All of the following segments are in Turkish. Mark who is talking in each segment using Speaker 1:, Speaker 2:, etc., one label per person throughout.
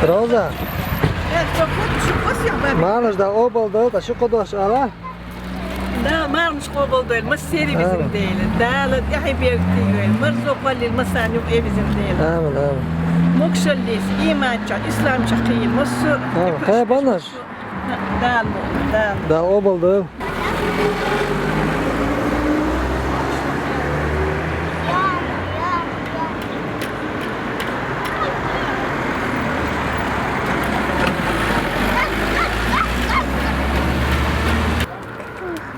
Speaker 1: Roza. Marnus da obaldı da şu kodoş ala.
Speaker 2: Da marnus obaldı değil, mas seri bizim değil. Da yahi bir değil. Marzo qalil masani evizim değil.
Speaker 1: Amin.
Speaker 2: Mokşallis, imança, İslamça qiyim, masur.
Speaker 1: Kaya banar. Da obaldı.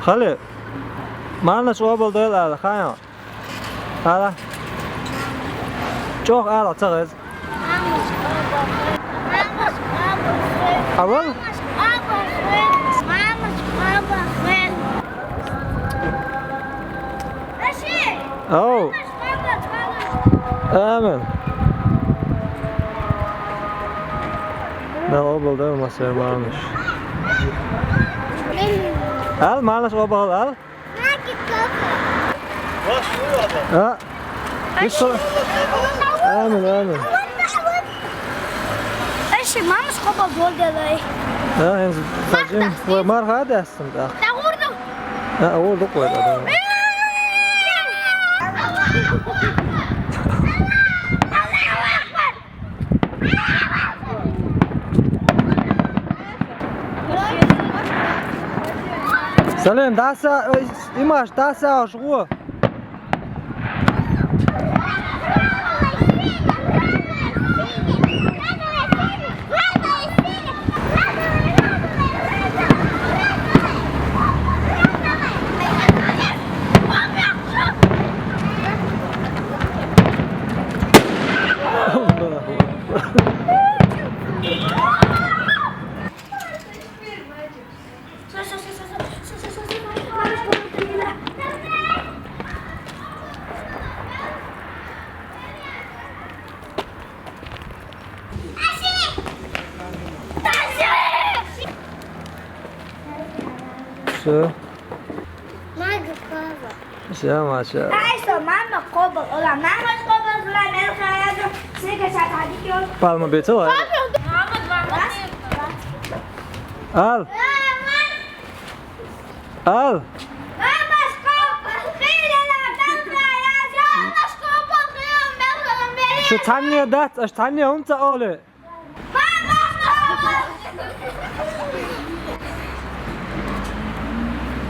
Speaker 1: Hali, mana şu obaldı ala, kaya. Ala. Çok ala çağız. Aval? Oh. Amin. Da obaldı masaya varmış. Al, mana şu obal al. Ha. Amin.
Speaker 3: Eşi, mamas kopal dol dedi.
Speaker 1: Ha, henüz sadece bu marha da aslında.
Speaker 3: Da vurdum.
Speaker 1: Ha, vurdu koydu adamı. Salim, dasa imaj, dasa şu. Şu. Şu maşa.
Speaker 3: Ayso, mama kopal. Ola, mama kopal la mel kayado. Sika çatadi diyor.
Speaker 1: Palma betel var. Al. Al. Şu tanya dat, aş tanya unta oğlu.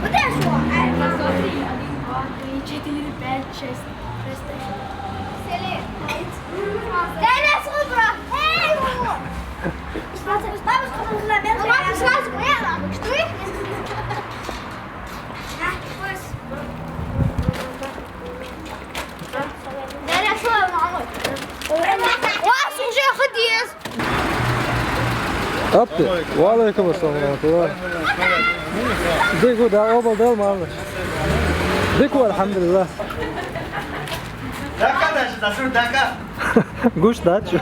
Speaker 3: Bu da şu. Çeteli bed chest. Seli. Dene sonra. Hey. Vamos com la mel. Vamos lá com ela. Estou. Dene sonra mama. Vaa, suja khadiyas.
Speaker 1: Abdi. Ve aleyküm selam. Diku da obal da marmış. Diku elhamdülillah.
Speaker 4: Daka da şu da şu daka.
Speaker 1: Guş da şu.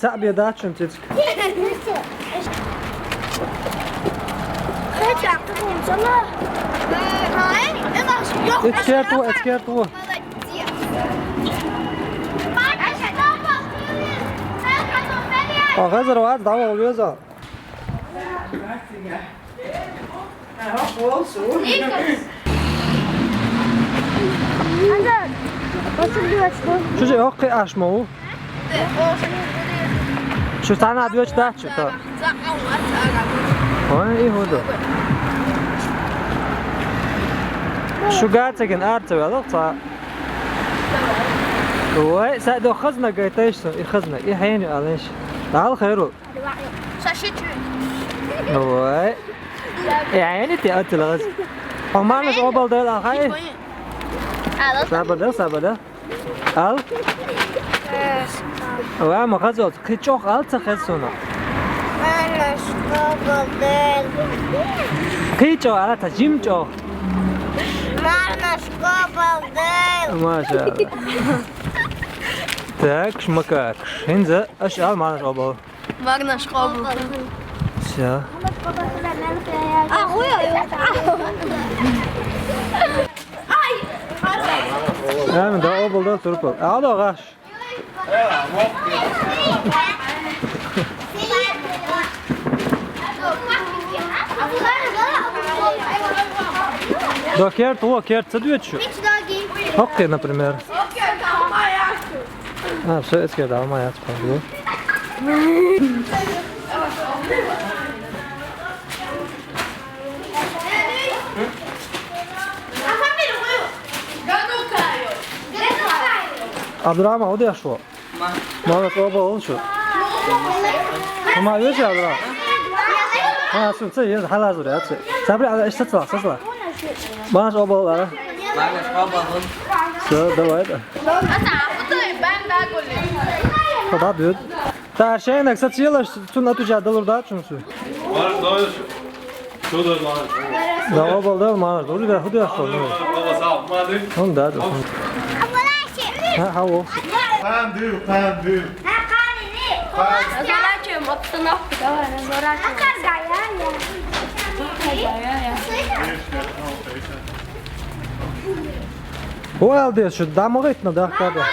Speaker 1: Tabiye da şun titk.
Speaker 3: Kaç yaptın sana? Hayır, yok.
Speaker 1: Etker tu. Hazır var, daha oluyor da. Şu şey yok ki aşma o. Şu tane abi uç da çıktı. Ay iyi oldu. Şu gerçekten artık alırsa. Vay, sen de خزنة قيتيشون خزنة يحيني عليش تعال خيرو وای يعني تأتي الغاز وما مش أوبل ده الأخير صبر ده al وای ما خزوت کی çok altı خزونا کی çok على تجيم çok ما شاء الله так шмакакш هنزة أشعل معنا شغبه
Speaker 3: Magna Schraube.
Speaker 1: Tja. Hemen daha o buldu turpul. Al o kaş. Да, керт, о, керт, це двічі. Окей, например. А, все, это да, моя спасибо. Abdurrahman, o da yaşlı. Mağaz oba oluşu. Ama yok ya Abdurrahman. Ha, şu这也是还拉住的，这不了，是这是。Mağaz oba var. Все, давай да. Kadar büyük. Her şeyin eksik yıllar tüm atacağız da çünkü.
Speaker 4: Var da şu da var.
Speaker 1: Da oba da mağaz. Orada da hudu yaşlı.
Speaker 4: Baba sağ ol. Hadi.
Speaker 1: Onu da. Ha, o.
Speaker 4: Pandu. O aldı şu damı gitme da kadar.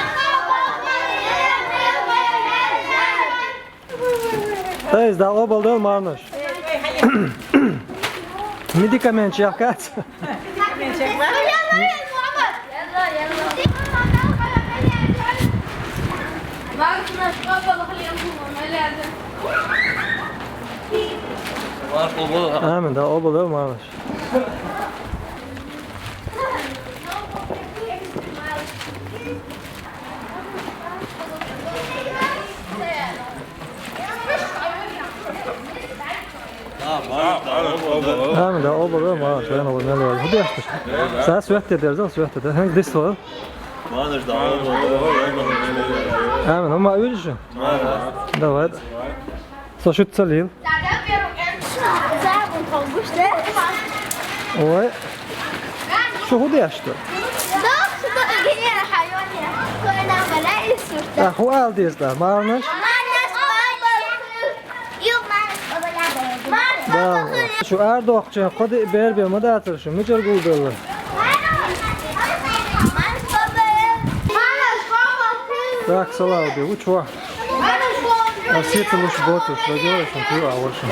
Speaker 4: Tez da oba da mağaz. Medikament yakat. Amen da oba da mağaz. Amen da oba da mağaz. Ben oba ne var? Hudu yaşlı. Sen süet ederiz, süet eder. Hangi dis var? Mağaz da oba.
Speaker 1: Amen, ama öyle şu. Давай. So şu tsalil. Ой. Şu hudu yaşlı. Ha, hu aldıyız da. Mağaz. Da. Şu Erdoğan kadı berbe madatır şu. Mücer guldalı. Так, салауди, учва. А все это лучше боту, что делаешь, он ты аваршин.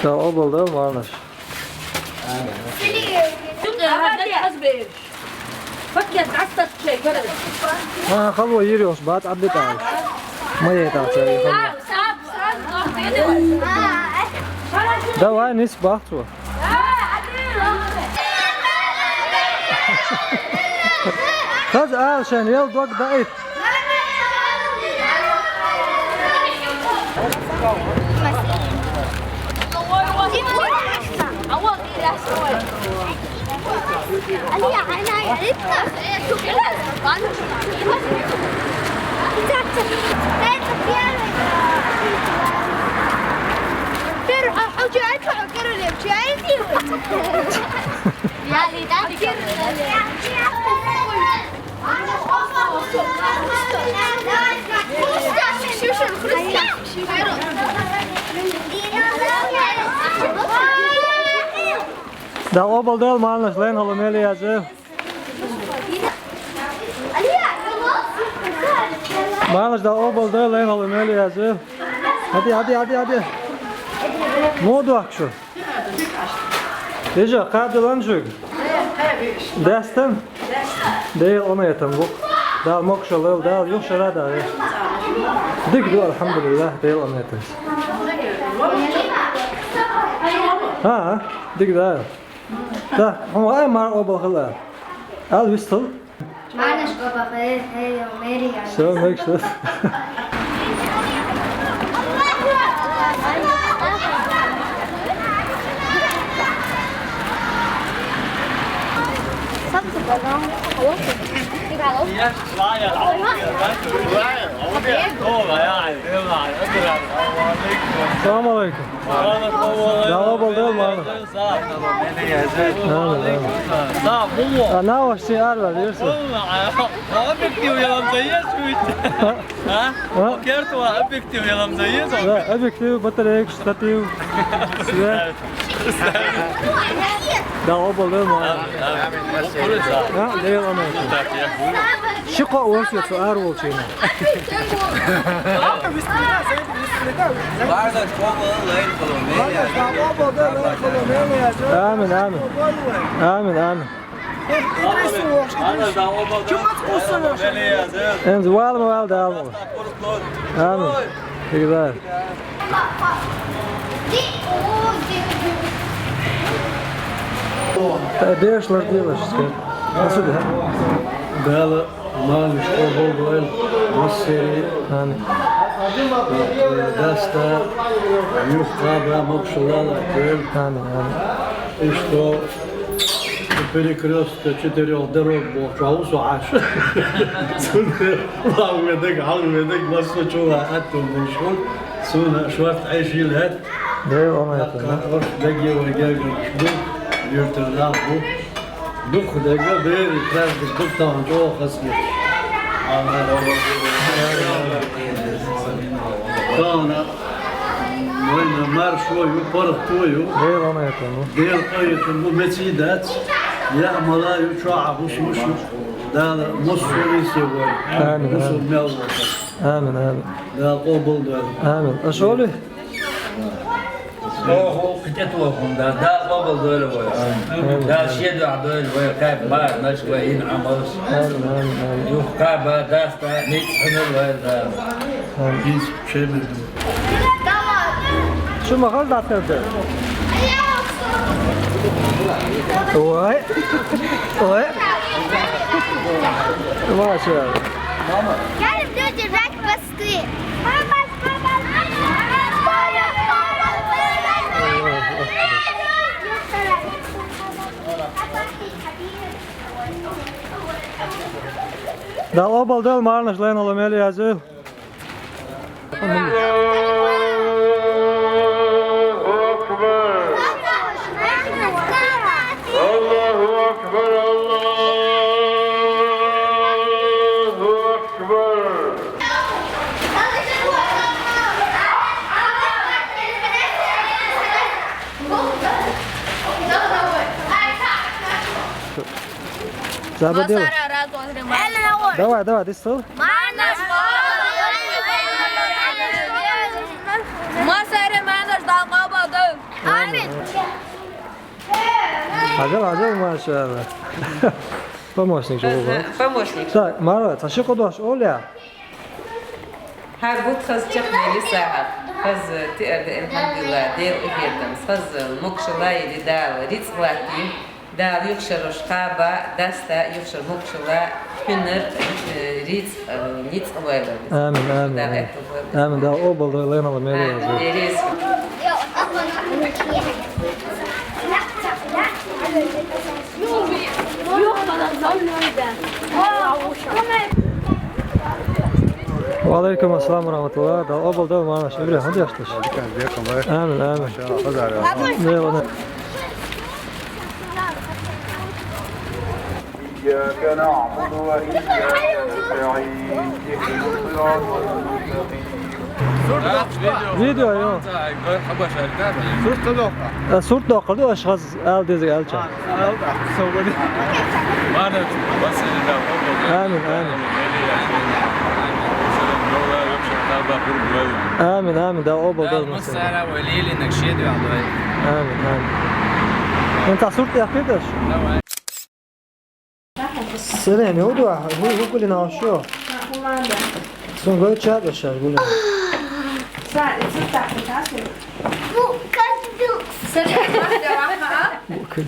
Speaker 1: Да, обал, да, варнаш. А, хало, Ирёш, бат, отбитал. Моя это Давай, не сбахту. Kız al sen yol dok dayıt. Da obal del malnaš len halomeli yazı. Malnaš da obal del len halomeli yazı. Hadi. Ne oldu akşam? Deja, kadılan çocuk. Destin? Değil ona yetem bu. Dal mokşalı, dal yok şarada. Dik dur elhamdülillah, değil ona yetem. Ha, dik dal. Da, ama ay mar obal hala. Al whistle.
Speaker 3: Marnas oba hey Mary.
Speaker 1: So make sure. Selamun aleyküm. Dava bol değil mi abi? Amin. Ne var şey var diyorsun?
Speaker 5: Objektiv yalan sayıyorsun ha? Ha? Kerto objektiv yalan sayıyorsun.
Speaker 1: لا objektiv, batarya, stativ. Size. Dava bol değil mi abi? Ha, değil ama. Şıkka olsun suar ol şeyine.
Speaker 5: Bardak kovalayın kolum.
Speaker 1: Amin amin. Amin amin. En zual mı val da almalı. Amin. Güzel. Beşler diyorlar işte. Nasıl da?
Speaker 4: Bela, Malmış, Oboldoel, Mosseri,
Speaker 1: Yani
Speaker 4: Dasta, Yuhkaba, Mokşalala, Köl,
Speaker 1: yani.
Speaker 4: что перекрестка 4 дорог был, чаусу аш. Лавмедек, алмедек, басочула, атом бушун, суна шварт айшилет.
Speaker 1: Değil ona yapın.
Speaker 4: Orş degi ve gelgen bu, yurtlar bu. Duh degi bir krallık tuttan çok hasmet. Sonra وين مار شوي فرق تويو
Speaker 1: Değil ona yapın.
Speaker 4: دير قيت المسيدات يعمل يشعب وش ده نص يسوي
Speaker 1: آمين،
Speaker 4: نص
Speaker 1: آمين.
Speaker 4: ميل
Speaker 1: Amin amin.
Speaker 4: ده قبل ده
Speaker 1: Amin. Aşağılı.
Speaker 5: هو كتتوهم ده قبل دول ده شيء ده دول وكاب ما نشوي ينعمل
Speaker 1: Amin amin amin.
Speaker 5: يوكاب داستا نيت حنو ده
Speaker 4: biz şey mi
Speaker 1: Şu makal da atırdı. Oy. Oy. Maşallah.
Speaker 3: Gelin dur bırak baskıyı.
Speaker 1: Da obal del marnaš leno lomeli azul. Sabe dele? Давай, давай, ты стал? Ajal, maşallah. Помощник же был.
Speaker 6: Помощник.
Speaker 1: Так, Марат, а что куда? Оля?
Speaker 6: هربط خز جحني لساعة خز تقرد الحمد لله دير إهيرتم خز مكشلا يدي دال ريتس غلاتي دال يخشر شقابة داستا يخشر مكشلا هنر ريتس نيتس غويلة
Speaker 1: Amin, amin. Amin, da obal da leno lomeli azul.
Speaker 6: ديريس
Speaker 1: Aleyküm selam ve rahmetullah. Da obal da marnaş. Öyle hadi yaştaş. Amin, amin. Ne ona?
Speaker 7: إياك نعبد وإياك نستعين اهدنا الصراط المستقيم
Speaker 1: Video yok. Surt da okuduk aşağıs al dizi alça. Amin, amin. Amin, amin. Da obal da olmasın. Amin, amin. انت صرت يا اخي ده سلام هو ده هو يقول لنا شو son böyle çağır yaşar bunu.
Speaker 3: Bu kaç